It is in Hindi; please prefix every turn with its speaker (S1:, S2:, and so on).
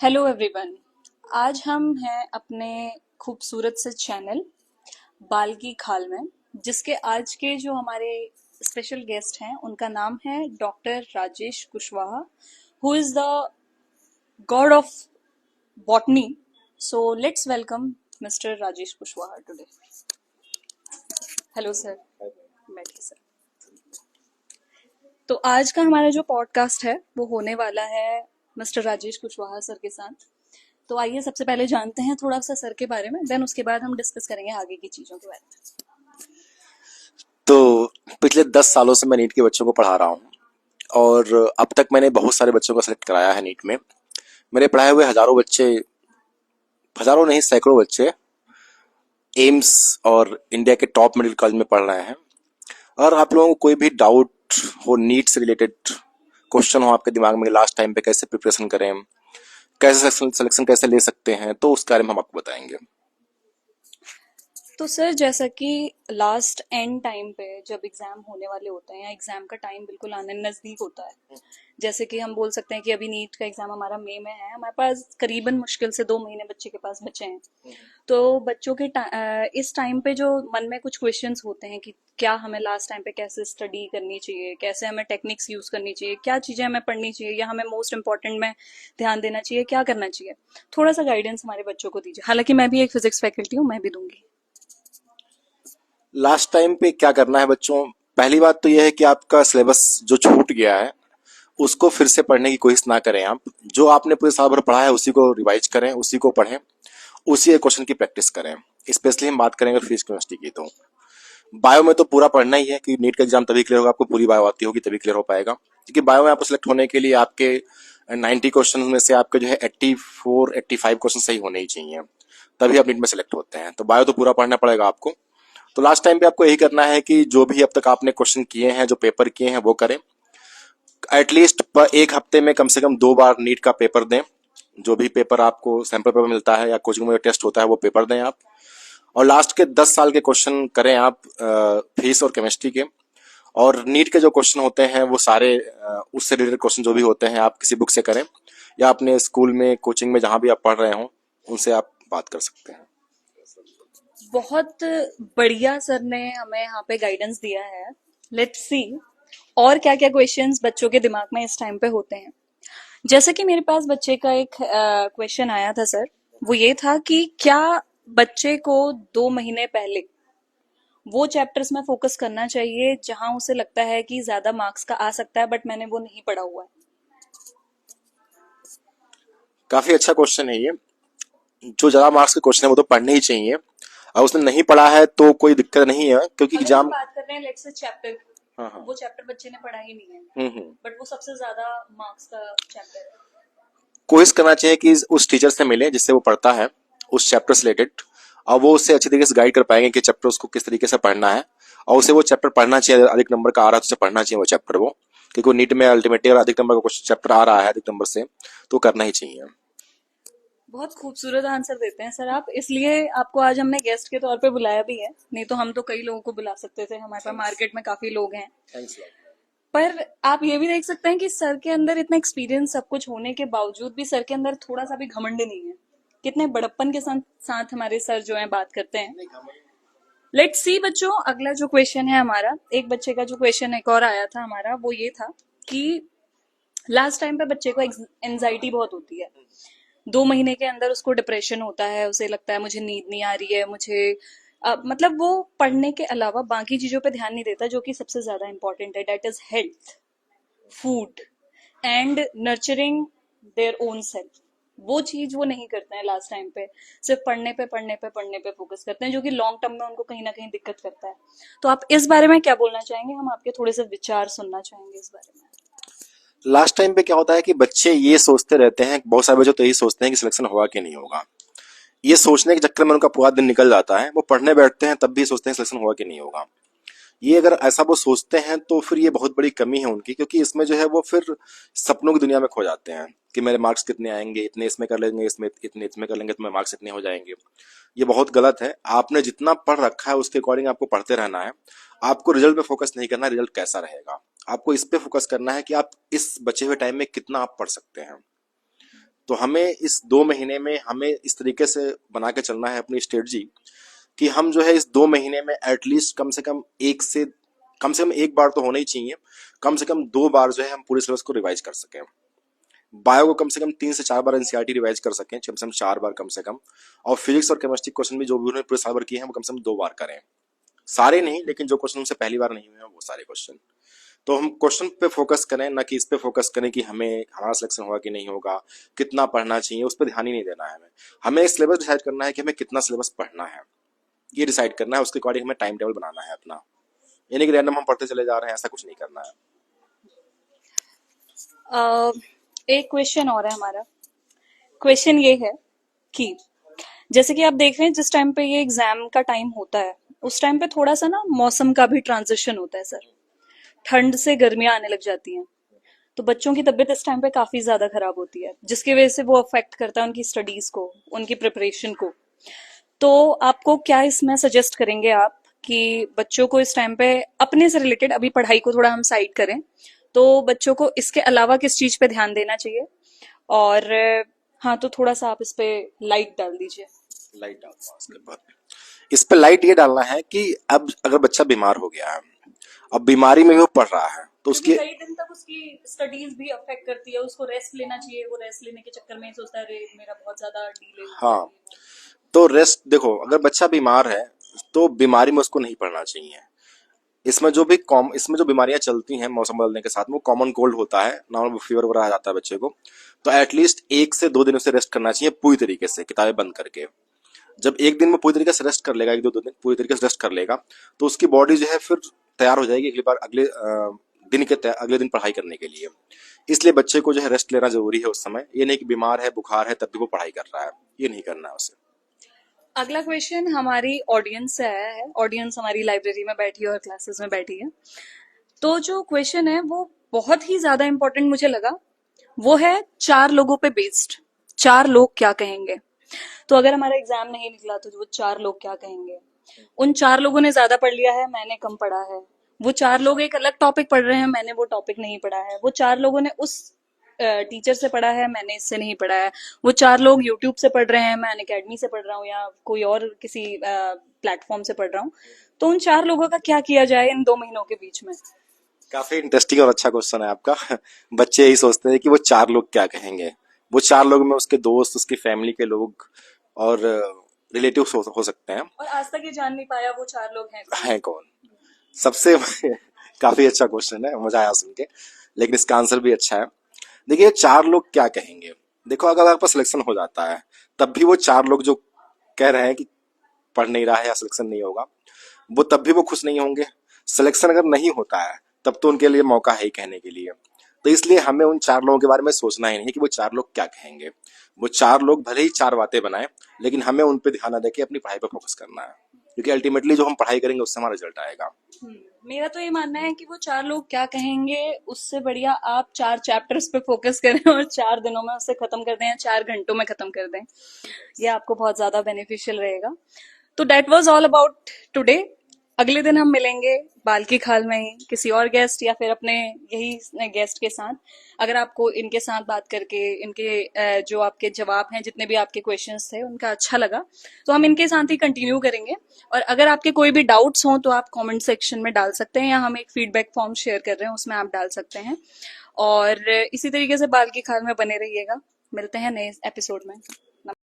S1: Hello everyone. आज हम हैं अपने खूबसूरत से चैनल बाल की खाल में, जिसके आज के जो हमारे स्पेशल गेस्ट हैं उनका नाम है doctor Rajesh Kushwaha, who is the God of botany. So let's welcome mister Rajesh Kushwaha today. Hello sir. बैठिए सर। तो आज का हमारा जो पॉडकास्ट है वो होने वाला है मिस्टर राजेश कुशवाहा सर के साथ। तो आइए सबसे पहले जानते हैं थोड़ा सा सर के बारे में, देन उसके बाद हम डिस्कस करेंगे आगे की चीजों के बारे में।
S2: तो पिछले 10 सालों से मैं नीट के बच्चों को पढ़ा रहा हूँ और अब तक मैंने बहुत सारे बच्चों को सेलेक्ट कराया है नीट में। मेरे पढ़ाए हुए हजारों बच्चे, हजारों नहीं सैकड़ों बच्चे एम्स और इंडिया के टॉप मेडिकल कॉलेज में पढ़ रहे हैं। और आप लोगों को कोई भी डाउट हो, नीट से रिलेटेड क्वेश्चन हो आपके दिमाग में, लास्ट टाइम पे कैसे प्रिपरेशन करें, कैसे सिलेक्शन कैसे ले सकते हैं, तो उस बारे में हम आपको बताएंगे।
S1: तो सर जैसा कि लास्ट एंड टाइम पे जब एग्जाम होने वाले होते हैं या एग्जाम का टाइम बिल्कुल आने नजदीक होता है, जैसे कि हम बोल सकते हैं कि अभी नीट का एग्जाम हमारा मई में है, हमारे पास करीबन मुश्किल से 2 महीने बच्चे के पास बचे हैं। तो बच्चों के इस टाइम पे जो मन में कुछ क्वेश्चंस होते हैं कि क्या हमें लास्ट टाइम पे कैसे स्टडी करनी चाहिए, कैसे हमें टेक्निक्स यूज करनी चाहिए, क्या चीजें हमें पढ़नी चाहिए या हमें मोस्ट इंपॉर्टेंट में ध्यान देना चाहिए, क्या करना चाहिए, थोड़ा सा गाइडेंस हमारे बच्चों को दीजिए। हालांकि मैं भी एक फिजिक्स फैकल्टी हूँ, मैं भी दूंगी।
S2: लास्ट टाइम पे क्या करना है बच्चों, पहली बात तो यह है कि आपका सिलेबस जो छूट गया है उसको फिर से पढ़ने की कोशिश ना करें। आप जो आपने पूरे साल भर पढ़ा है उसी को रिवाइज करें, उसी को पढ़ें, उसी क्वेश्चन की प्रैक्टिस करें। स्पेशली हम बात करेंगे फिजिक्स केमिस्ट्री की, तो बायो में तो पूरा पढ़ना ही है कि नीट का एग्जाम तभी क्लियर होगा, आपको पूरी बायो आती होगी तभी क्लियर हो पाएगा। क्योंकि बायो में आपको सिलेक्ट होने के लिए आपके 90 क्वेश्चन में से आपके जो है 84-85 क्वेश्चन सही होने ही चाहिए, तभी आप नीट में सेलेक्ट होते हैं। तो बायो तो पूरा पढ़ना पड़ेगा आपको। तो लास्ट टाइम पे आपको यही करना है कि जो भी अब तक आपने क्वेश्चन किए हैं, जो पेपर किए हैं, वो करें। एटलीस्ट एक हफ्ते में कम से कम 2 बार नीट का पेपर दें। जो भी पेपर आपको सैंपल पेपर मिलता है या कोचिंग में टेस्ट होता है वो पेपर दें आप। और लास्ट के 10 साल के क्वेश्चन करें आप फिजिक्स और केमिस्ट्री के। और नीट के जो क्वेश्चन होते हैं वो सारे उससे रिलेटेड क्वेश्चन जो भी होते हैं आप किसी बुक से करें, या अपने स्कूल में कोचिंग में जहां भी आप पढ़ रहे हो उनसे आप बात कर सकते हैं।
S1: बहुत बढ़िया सर ने हमें यहाँ पे गाइडेंस दिया है। लेट्स सी और क्या क्या क्वेश्चंस बच्चों के दिमाग में इस टाइम पे होते हैं। जैसे कि मेरे पास बच्चे का एक क्वेश्चन आया था सर, वो ये था कि क्या बच्चे को 2 महीने पहले वो चैप्टर्स में फोकस करना चाहिए जहां उसे लगता है कि ज्यादा मार्क्स का आ सकता है, बट मैंने वो नहीं पढ़ा हुआ है।
S2: काफी अच्छा क्वेश्चन है ये। जो ज्यादा मार्क्स के क्वेश्चन है वो तो पढ़ने ही चाहिए। और उसने नहीं पढ़ा है तो कोई दिक्कत नहीं है, क्योंकि
S1: अगर हम
S2: एग्जाम।
S1: बात कर रहे हैं लेट्स से चैप्टर,
S2: हाँ हाँ।
S1: वो चैप्टर बच्चे ने पढ़ा ही नहीं है,
S2: हम्म।
S1: बट वो सबसे ज्यादा मार्क्स का चैप्टर है।
S2: कोशिश करना चाहिए कि उस टीचर से मिले जिससे वो पढ़ता है उस चैप्टर से रिलेटेड, और वो उससे अच्छी तरीके से गाइड कर पाएंगे कि चैप्टर उसको किस तरीके से पढ़ना है। और उसे वो चैप्टर पढ़ना चाहिए, अधिक नंबर का आ रहा है तो उसे पढ़ना चाहिए वो चैप्टर, वो क्योंकि वो नीट में अल्टीमेटली अगर अधिक नंबर का कुछ चैप्टर आ रहा है अधिक नंबर से, तो करना ही चाहिए।
S1: बहुत खूबसूरत आंसर देते हैं सर आप, इसलिए आपको आज हमने गेस्ट के तौर पे बुलाया भी है, नहीं तो हम तो कई लोगों को बुला सकते थे, हमारे पास मार्केट में काफी लोग हैं।
S2: थैंक्स।
S1: पर आप ये भी देख सकते हैं कि सर के अंदर इतना एक्सपीरियंस सब कुछ होने के बावजूद भी सर के अंदर थोड़ा सा भी घमंड नहीं है। कितने बड़प्पन के साथ हमारे सर जो है बात करते हैं। लेट्स सी बच्चों, अगला जो क्वेश्चन है हमारा, एक बच्चे का जो क्वेश्चन एक और आया था हमारा, वो ये था कि लास्ट टाइम पे बच्चे को एंजाइटी बहुत होती है। 2 महीने के अंदर उसको डिप्रेशन होता है, उसे लगता है मुझे नींद नहीं आ रही है, मुझे मतलब वो पढ़ने के अलावा बाकी चीजों पे ध्यान नहीं देता जो कि सबसे ज्यादा इंपॉर्टेंट है, that is health, food and nurturing their own self. वो चीज वो नहीं करते हैं लास्ट टाइम पे, सिर्फ पढ़ने पे फोकस करते हैं, जो कि लॉन्ग टर्म में उनको कहीं ना कहीं दिक्कत करता है। तो आप इस बारे में क्या बोलना चाहेंगे? हम आपके थोड़े से विचार सुनना चाहेंगे इस बारे में।
S2: लास्ट टाइम पे क्या होता है कि बच्चे ये सोचते रहते हैं, बहुत सारे बच्चे तो यही सोचते हैं कि सिलेक्शन होगा कि नहीं होगा। ये सोचने के चक्कर में उनका पूरा दिन निकल जाता है। वो पढ़ने बैठते हैं तब भी सोचते हैं सिलेक्शन होगा कि नहीं होगा। ये अगर ऐसा वो सोचते हैं तो फिर ये बहुत बड़ी कमी है उनकी, क्योंकि इसमें जो है वो फिर सपनों की दुनिया में खो जाते हैं कि मेरे मार्क्स कितने आएंगे, इतने इसमें कर लेंगे, इसमें इतने इसमें कर लेंगे तो मेरे मार्क्स इतने हो जाएंगे। ये बहुत गलत है। आपने जितना पढ़ रखा है उसके अकॉर्डिंग आपको पढ़ते रहना है। आपको रिजल्ट पे फोकस नहीं करना, रिजल्ट कैसा रहेगा। आपको इस पे फोकस करना है कि आप इस बचे हुए टाइम में कितना आप पढ़ सकते हैं। तो हमें इस 2 महीने में हमें इस तरीके से बना के चलना है अपनी स्ट्रेटजी कि हम जो है इस 2 महीने में एटलीस्ट कम से कम एक बार तो होना ही चाहिए, कम से कम 2 बार जो है हम पूरे सिलेबस को रिवाइज कर सकें। बायो को कम से कम 3 से 4 बार एनसीईआरटी रिवाइज कर सकें, कम से कम 4 बार कम से कम। और फिजिक्स और केमिस्ट्री क्वेश्चन भी जो भी उन्होंने पूरे साल भर किए हैं वो कम से कम 2 बार करें। सारे नहीं, लेकिन जो क्वेश्चन उनसे पहली बार नहीं हुए हैं वो सारे क्वेश्चन। तो हम क्वेश्चन पे फोकस करें, ना कि इस पे फोकस करें कि हमारा सिलेक्शन होगा कि नहीं होगा, कितना पढ़ना चाहिए, उस पर ध्यान ही नहीं देना है। हमें एक सिलेबस डिसाइड करना है कि हमें कितना सिलेबस पढ़ना है, ये डिसाइड करना है। उसके अकॉर्डिंग हमें टाइम टेबल बनाना है अपना, यानी कि रैंडम हम पढ़ते चले जा रहे हैं, ऐसा कुछ नहीं करना है।
S1: एक क्वेश्चन और है हमारा। क्वेश्चन ये है कि जैसे कि आप देख रहे हैं जिस टाइम पे ये एग्जाम का टाइम होता है उस टाइम पे थोड़ा सा ना मौसम का भी ट्रांजिशन होता है सर। ठंड से गर्मियां आने लग जाती हैं, तो बच्चों की तबीयत इस टाइम पे काफी ज्यादा खराब होती है, जिसकी वजह से वो अफेक्ट करता है उनकी स्टडीज को, उनकी प्रिपरेशन को। तो आपको क्या इसमें सजेस्ट करेंगे आप कि बच्चों को इस टाइम पे अपने से रिलेटेड, अभी पढ़ाई को थोड़ा हम साइड करें, तो बच्चों को इसके अलावा किस चीज पे ध्यान देना चाहिए? और हाँ, तो थोड़ा सा आप इस पे लाइट डाल दीजिए।
S2: लाइट डालना है उसके बाद। इस पे लाइट ये डालना है कि अब अगर बच्चा बीमार हो गया है, अब बीमारी में भी वो पढ़ रहा है, तो
S1: क्योंकि
S2: उसकी
S1: कई दिन तक उसकी स्टडीज भी अफेक्ट करती है, उसको रेस्ट लेना चाहिए, वो रेस्ट लेने के चक्कर में सोचता है अरे मेरा बहुत ज्यादा डिले हो गया
S2: हाँ, तो रेस्ट देखो, अगर बच्चा बीमार है तो बीमारी में उसको नहीं पढ़ना चाहिए। इसमें जो बीमारियां चलती हैं मौसम बदलने के साथ में, वो कॉमन कोल्ड होता है, नॉर्मल फीवर वगैरह आ जाता है बच्चे को, तो एटलीस्ट 1 से 2 दिन उसे रेस्ट करना चाहिए पूरी तरीके से, किताबें बंद करके। जब एक दिन में पूरी तरीके से रेस्ट कर लेगा, 1 2 दिन पूरी तरीके से रेस्ट कर लेगा, तो उसकी बॉडी जो है फिर तैयार हो जाएगी अगली बार अगले दिन पढ़ाई करने के लिए। इसलिए बच्चे को जो है रेस्ट लेना जरूरी है उस समय। ये नहीं कि बीमार है, बुखार है, तब भी वो पढ़ाई कर रहा है, ये नहीं करना है उसे।
S1: अगला क्वेश्चन हमारी ऑडियंस से आया है। ऑडियंस हमारी लाइब्रेरी में बैठी है और क्लासेस में बैठी है। तो जो क्वेश्चन है वो बहुत ही ज्यादा इंपॉर्टेंट मुझे लगा। वो है 4 लोगों पे बेस्ड। 4 लोग क्या कहेंगे? तो अगर हमारा एग्जाम नहीं निकला तो वो 4 लोग क्या कहेंगे? उन 4 लोगों ने ज्यादा पढ़ लिया है, मैंने कम पढ़ा है। वो 4 लोग एक अलग टॉपिक पढ़ रहे हैं, मैंने वो टॉपिक नहीं पढ़ा है। वो 4 लोगों ने उस टीचर से पढ़ा है, मैंने इससे नहीं पढ़ा है। वो 4 लोग यूट्यूब से पढ़ रहे हैं, मैं अकेडमी से पढ़ रहा हूँ या कोई और किसी प्लेटफॉर्म से पढ़ रहा हूँ। तो उन 4 लोगों का क्या किया जाए इन 2 महीनों के बीच में?
S2: काफी इंटरेस्टिंग और अच्छा क्वेश्चन है आपका। बच्चे यही सोचते हैं कि वो 4 लोग क्या कहेंगे। वो 4 लोग में उसके दोस्त, उसकी फैमिली के लोग और रिलेटिव्स हो सकते हैं।
S1: और आज तक ये जान नहीं पाया वो 4 लोग हैं कौन।
S2: है कौन सबसे। काफी अच्छा क्वेश्चन है, मजा आया सुन के, लेकिन इसका आंसर भी अच्छा है। देखिए 4 लोग क्या कहेंगे। देखो, अगर आपका सिलेक्शन हो जाता है तब भी वो 4 लोग जो कह रहे हैं कि पढ़ नहीं रहा है या सिलेक्शन नहीं होगा, वो तब भी वो खुश नहीं होंगे। सिलेक्शन अगर नहीं होता है तब तो उनके लिए मौका है ही कहने के लिए। तो इसलिए हमें उन 4 लोगों के बारे में सोचना ही नहीं कि वो 4 लोग क्या कहेंगे। वो 4 लोग भले ही 4 बातें बनाए, लेकिन हमें उन पे ध्यान न देके अपनी पढ़ाई पर फोकस करना है, क्योंकि अल्टीमेटली जो हम पढ़ाई करेंगे उससे हमारा रिजल्ट आएगा।
S1: मेरा तो ये मानना है कि वो 4 लोग क्या कहेंगे उससे बढ़िया आप 4 चैप्टर्स पे फोकस करें और 4 दिनों में उसे खत्म कर दें या 4 घंटों में खत्म कर दें। ये आपको बहुत ज्यादा बेनिफिशियल रहेगा। तो that was all about today. अगले दिन हम मिलेंगे बाल्की खाल में ही किसी और गेस्ट या फिर अपने यही गेस्ट के साथ। अगर आपको इनके साथ बात करके इनके जो आपके जवाब हैं, जितने भी आपके क्वेश्चंस थे, उनका अच्छा लगा, तो हम इनके साथ ही कंटिन्यू करेंगे। और अगर आपके कोई भी डाउट्स हों तो आप कमेंट सेक्शन में डाल सकते हैं, या हम एक फीडबैक फॉर्म शेयर कर रहे हैं उसमें आप डाल सकते हैं। और इसी तरीके से बाल्की खाल में बने रहिएगा। मिलते हैं नए एपिसोड में।